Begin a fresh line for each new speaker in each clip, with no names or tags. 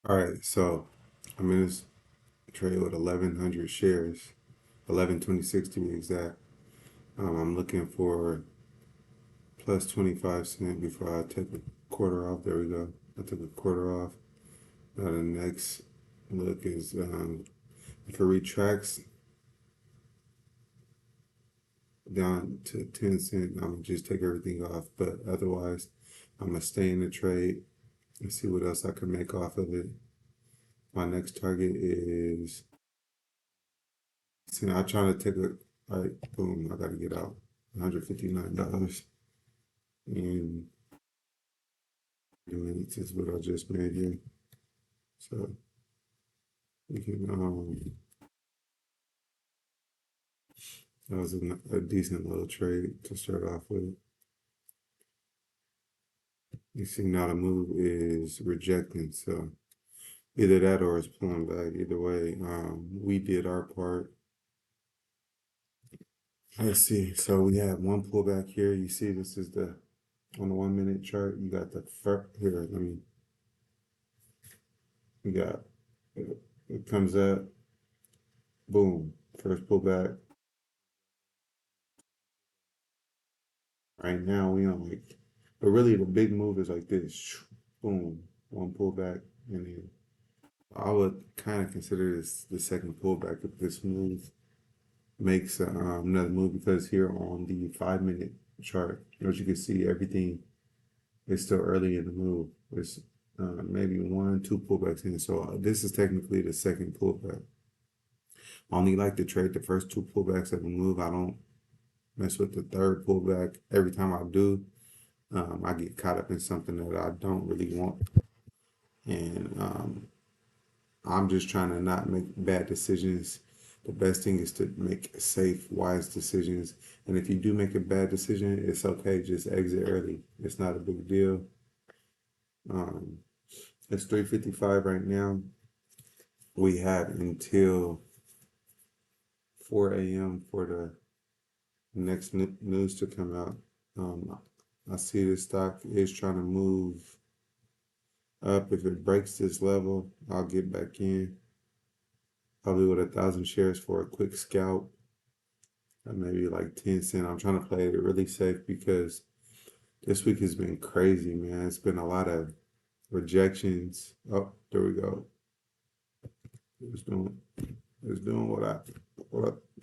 All right, so I'm in this trade with 1,100 shares, 1126 to be exact. I'm looking for plus 25 cent before I take a quarter off. There we go. I took a quarter off. Now the next look is if it retracts down to 10 cent, I'm gonna just take everything off. But otherwise, I'm gonna stay in the trade and see what else I can make off of it. My next target is, see, I'm trying to take a, all right, boom, I gotta get out. $159 in 3 minutes is what I just made here. So we can, that was a decent little trade to start off with. You see now the move is rejecting. So either that or it's pulling back. Either way, we did our part. Let's see. So we have one pullback here. You see, this is the on the 1 minute chart. You got the here. Let me. We got it comes up. Boom. First pullback. Right now we on like, but really the big move is like this. Boom. One pullback, and then I would kind of consider this the second pullback if this move makes another move, because here on the 5 minute chart, as you can see, everything is still early in the move. It's maybe one, two pullbacks in. So this is technically the second pullback. I only like to trade the first two pullbacks of a move. I don't mess with the third pullback. Every time I do, I get caught up in something that I don't really want. And I'm just trying to not make bad decisions. The best thing is to make safe, wise decisions. And if you do make a bad decision, it's okay. Just exit early. It's not a big deal. Um, it's 3:55 right now. We have until 4 a.m. for the next news to come out. Um, I see the stock is trying to move up. If it breaks this level, I'll get back in. Probably with 1,000 shares for a quick scalp. Maybe like 10 cent. I'm trying to play it really safe because this week has been crazy, man. It's been a lot of rejections. Oh, there we go. It was doing what I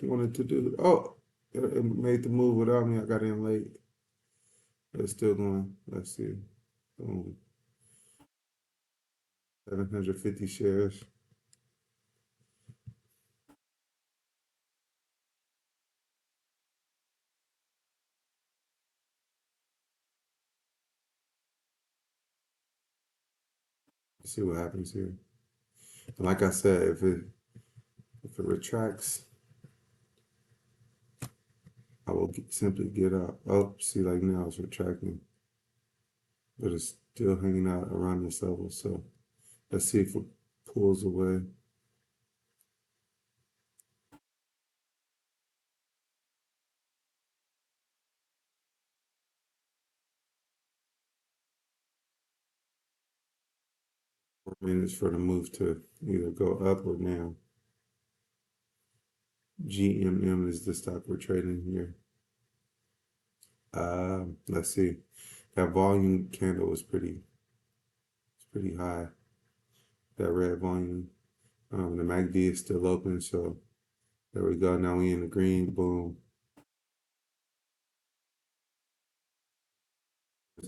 wanted to do. Oh, it made the move without me. I got in late. It's still going. Let's see. Boom. 750 shares. Let's see what happens here. And like I said, if it retracts, I will simply get up. Oh, see, like now it's retracting, but it's still hanging out around this level. So let's see if it pulls away. Minutes for the move to either go up or down. GMM is the stock we're trading here. Let's see. That volume candle was pretty high. That red volume. The MACD is still open, so there we go. Now we in the green. Boom.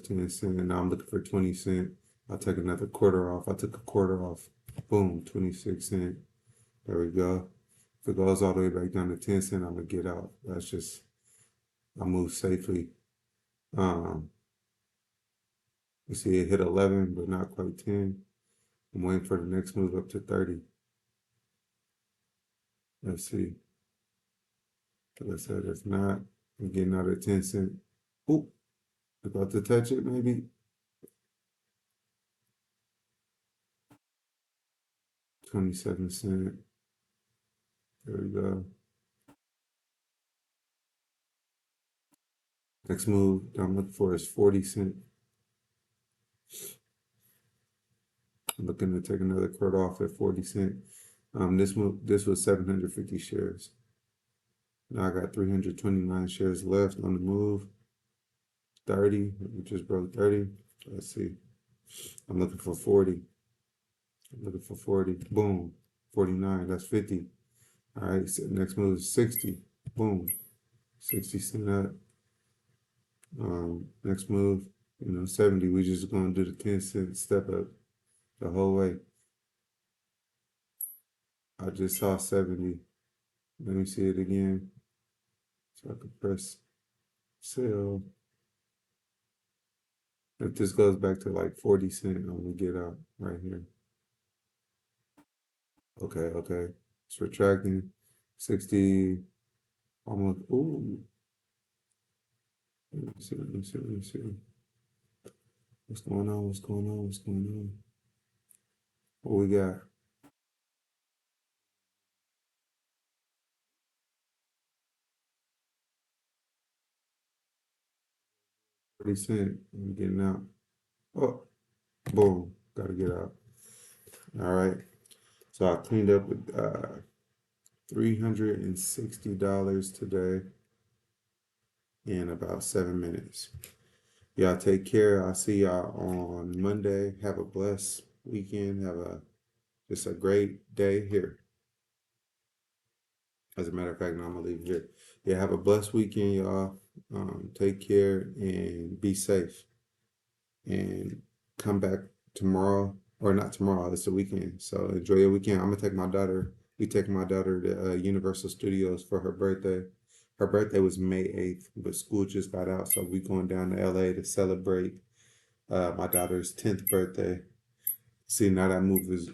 10 cent. And now I'm looking for 20 cent. I'll take another quarter off. I took a quarter off. Boom. 26 cent. There we go. If it goes all the way back down to 10 cent, I'm gonna get out. That's just, I move safely. Um, you see it hit 11, but not quite 10. I'm waiting for the next move up to 30. Let's see. Let's say if not, I'm getting out at 10 cent. Oop, about to touch it maybe. 27 cent. There we go. Next move that I'm looking for is 40 cent. Looking to take another quote off at 40 cent. This was 750 shares. Now I got 329 shares left on the move. 30, we just broke 30. Let's see. I'm looking for 40. I'm looking for 40. Boom. 49. That's 50. All right. So next move is 60. Boom. 60 cent up. Next move, 70. We just gonna do the 10 cent step up the whole way. I just saw 70. Let me see it again. So I can press sell. If this goes back to like 40 cent, I'm gonna get out right here. Okay. It's retracting. 60, almost. Ooh. Let me see. What's going on? What's going on? What we got? 40 cent. I'm getting out. Oh, boom. Gotta get out. All right. So I cleaned up with $360 today in about 7 minutes. Y'all take care. I'll see y'all on Monday. Have a blessed weekend. Have a just a great day here. As a matter of fact, now I'm gonna leave it here. Yeah, have a blessed weekend, y'all. Take care and be safe. And come back tomorrow, or not tomorrow. It's the weekend, so enjoy your weekend. I'm gonna take my daughter. We take my daughter to Universal Studios for her birthday. Her birthday was May 8th, but school just got out, so we going down to LA to celebrate my daughter's 10th birthday. See, now that move is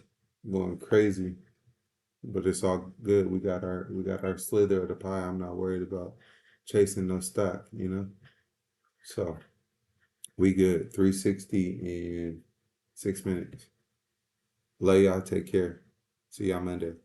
going crazy, but it's all good. We got our slither of the pie. I'm not worried about chasing no stock. So we good. 360 in 6 minutes. Love y'all. Take care. See y'all Monday.